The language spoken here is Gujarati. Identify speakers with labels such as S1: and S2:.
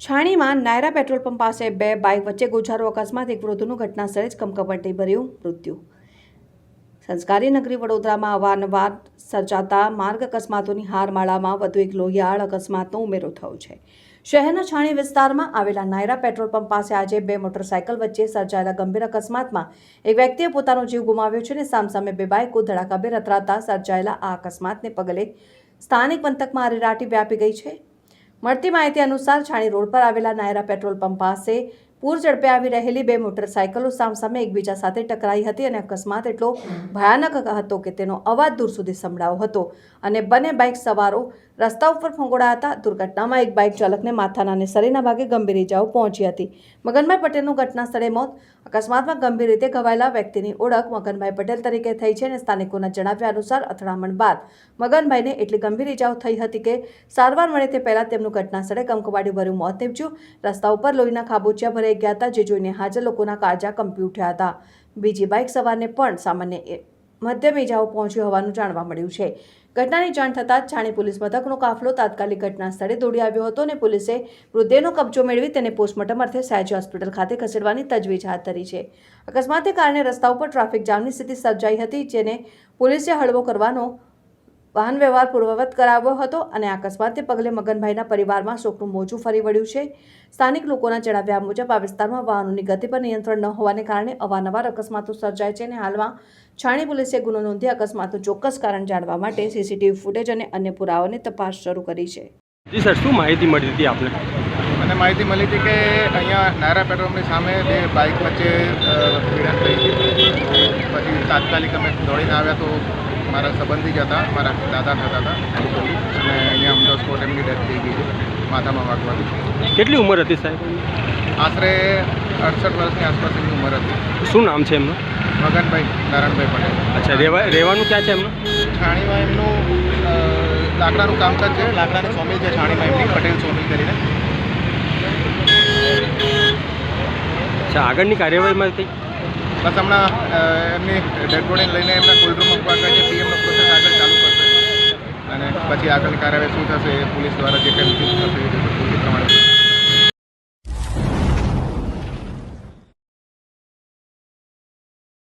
S1: છાણીમાં નાયરા પેટ્રોલ પંપ પાસે બે બાઇક વચ્ચે ગોઝારો અકસ્માત, એક વૃદ્ધનું ઘટના સ્થળે જ કમકમાટીભર્યું મૃત્યુ। સંસ્કારી નગરી વડોદરામાં અવારનવાર સર્જાતા માર્ગ અકસ્માતોની હારમાળામાં વધુ એક લોહિયાળ અકસ્માતનો ઉમેરો થયો છે। શહેરના છાણી વિસ્તારમાં આવેલા નાયરા પેટ્રોલ પંપ પાસે આજે બે મોટરસાયકલ વચ્ચે સર્જાયેલા ગંભીર અકસ્માતમાં એક વ્યક્તિએ પોતાનો જીવ ગુમાવ્યો છે અને સામસામે બે બાઇકો ધડાકાભેર અથડાતા સર્જાયેલા આ અકસ્માતને પગલે સ્થાનિક પંથકમાં અરેરાટી વ્યાપી ગઈ છે। મળતી માહિતી અનુસાર છાણી રોડ પર આવેલા નાયરા પેટ્રોલ પંપ પાસે પૂર ઝડપે આવી રહેલી બે મોટરસાયકલો સામસામે એકબીજા સાથે ટકરાઈ હતી અને અકસ્માત એટલો ભયાનક હતો કે તેનો અવાજ દૂર સુધી સંભળાયો હતો અને બંને બાઇક સવારો રસ્તા ઉપર ફંગોળાયા હતા। દુર્ઘટનામાં એક બાઇક ચાલકને માથાના અને શરીરના ભાગે ગંભીર ઇજાઓ પહોંચી હતી। મગનભાઈ પટેલનું ઘટના સ્થળે મોત। અકસ્માતમાં ગંભીર રીતે ઘવાયેલા વ્યક્તિની ઓળખ મગનભાઈ પટેલ તરીકે થઈ છે અને સ્થાનિકોના જણાવ્યા અનુસાર અથડામણ બાદ મગનભાઈને એટલી ગંભીર ઇજાઓ થઈ હતી કે સારવાર મળે તે પહેલા તેમનું ઘટના સ્થળે કમકમાટીભર્યું મોત નીપજ્યું। રસ્તા ઉપર લોહીના ખાબોચિયા ભરાઈ ગયા હતા, જે જોઈને હાજર લોકોના કાળજા કંપી ઉઠ્યા હતા। બીજી બાઇક સવારને પણ સામાન્ય મધ્યમ ઇજાઓ પહોંચી હોવાનું જાણવા મળ્યું છે। ઘટનાની જાણ થતાં જ છાણી પોલીસ મથકનો કાફલો તાત્કાલિક ઘટના સ્થળે દોડી આવ્યો હતો અને પોલીસે મૃતદેહનો કબજો મેળવી તેને પોસ્ટમોર્ટમ અર્થે સયાજી હોસ્પિટલ ખાતે ખસેડવાની તજવીજ હાથ ધરી છે। અકસ્માતને કારણે રસ્તા ઉપર ટ્રાફિક જામની સ્થિતિ સર્જાઈ હતી, જેને પોલીસે હળવો કરવાનો વાહન વ્યવહાર પૂર્વવત કરાવ્યો હતો અને આ અકસ્માતને પગલે મગનભાઈના પરિવારમાં શોકનું મોજું ફરી વળ્યું છે। સ્થાનિક લોકોના જણાવ્યા મુજબ આ વિસ્તારમાં વાહનોની ગતિ પર નિયંત્રણ ન હોવાને કારણે અવારનવાર અકસ્માતો સર્જાય છે અને હાલમાં છાણી પોલીસે ગુનો નોંધી અકસ્માતનું ચોક્કસ કારણ જાણવા માટે સીસીટીવી ફૂટેજ અને અન્ય પુરાવાઓની તપાસ શરૂ કરી છે।
S2: જી સર, શું માહિતી મળી હતી આપને?
S3: મને માહિતી મળી હતી કે અહીંયા નાયરા પેટ્રોલની સામે બે બાઇક વચ્ચે ભીડંત થઈ હતી। પછી તાત્કાલિક અમે દોડીને આવ્યા તો મારા સંબંધી જ હતા, મારા દાદા થતા હતા અને અહીંયા ઓન ધ સ્પોટ એમની ડેથ થઈ ગઈ છે, માથામાં વાગવાથી।
S2: કેટલી ઉંમર હતી સાહેબ?
S3: આશરે 68 વર્ષની આસપાસ એમની ઉંમર હતી।
S2: શું નામ છે એમનું?
S3: મગનભાઈ નારાયણભાઈ પટેલ।
S2: અચ્છા, રહેવાનું ક્યાં છે એમનું?
S3: છાણીમાં એમનું લાકડાનું કામકાજ છે, લાકડાની સોમિલ છે છાણીમાં એમની, પટેલ સોમિલ કરીને।
S2: અચ્છા, આગળની કાર્યવાહીમાં કંઈ?
S3: બસ હમણાં એમની ડેડ બોડીને લઈને એમના કોલ્ડરૂમમાં મૂકવા છે, પીએમનો પ્રોસેસ આગળ ચાલુ કરશે અને પછી આગળની કાર્યવાહી શું થશે એ પોલીસ દ્વારા જે કંઈ થશે એ પ્રમાણે